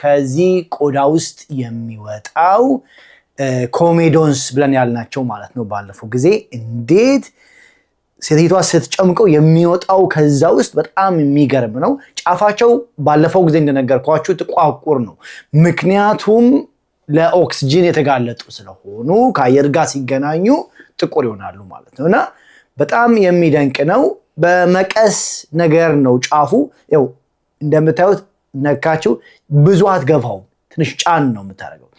ከዚህ ቆዳ ውስጥ የሚወጣው ኮሜዶንስ ብለን ያልናቸው ማለት ነው ባለፈው ጊዜ እንዴት ሴቲቷ ስትጨምቀው የሚወጣው ከዛ ውስጥ በጣም የሚገርም ነው ጫፋቸው ባለፈው ጊዜ እንደነገርኳችሁ ጥቋቁር ነው ምክንያቱም ለኦክሲጅን የተጋለጡ ስለሆኑ ከአየር ጋር ሲገናኙ ጥቁር ይሆናሉ ማለት ነውና በጣም የሚደንቅ ነው በመቀስ ነገር ነው ጫፉ ያው እንደምታዩት ነካችሁ ብዙ አትገፋው ትንሽ ጫን ነው የምታደርገው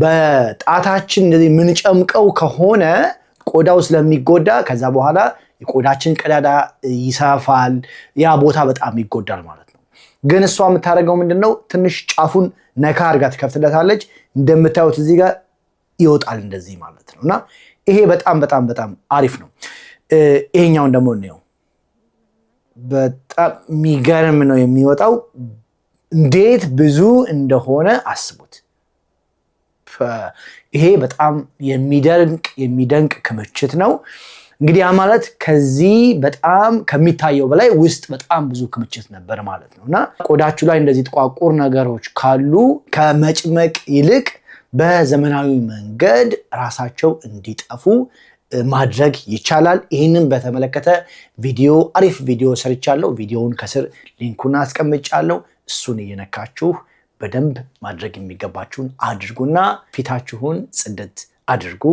በጣታችን እንደዚህ ምን ጨምቀው ከሆነ ቆዳው ስለሚጎዳ ከዛ በኋላ የቆዳችን ቀዳዳ ይሳፋል ያ ቦታ በጣም ይጎዳል ማለት ነው ግን እሷ የምታደርገው ምንድነው ትንሽ ጫፉን ነካ አድርጋ ትከፍትለታለች እንደምታዩት እዚህ ጋር ይወጣል እንደዚህ ማለት ነውና ይሄ በጣም በጣም በጣም አሪፍ ነው ይሄኛው ደግሞ ነው በጣም የሚገርም ነው የሚወጣው እንዴት ብዙ እንደሆነ አስቡት ይሄ በጣም የሚደንቅ ክምችት ነው እንግዲህ ያ ማለት ከዚህ በጣም ከሚታየው በላይ ውስጥ በጣም ብዙ ክምችት ነበር ማለት ነውና ቆዳችሁ ላይ እንደዚህ ጥቋቁር ነገሮች ካሉ ከመጭመቅ ይልቅ በዘመናዊ መንገድ ራሳቸው እንዲጠፉ ማድረግ ይቻላል ይሄንን በተመለከተ አሪፍ ቪዲዮ ሰርቻለሁ ቪዲዮውን ከስር ሊንኩን አስቀምጫለሁ እሱን እየነካችሁ በደንብ ማድረግ የሚገባችሁን አድርጉና ፊታችሁን ጽድት አድርጉ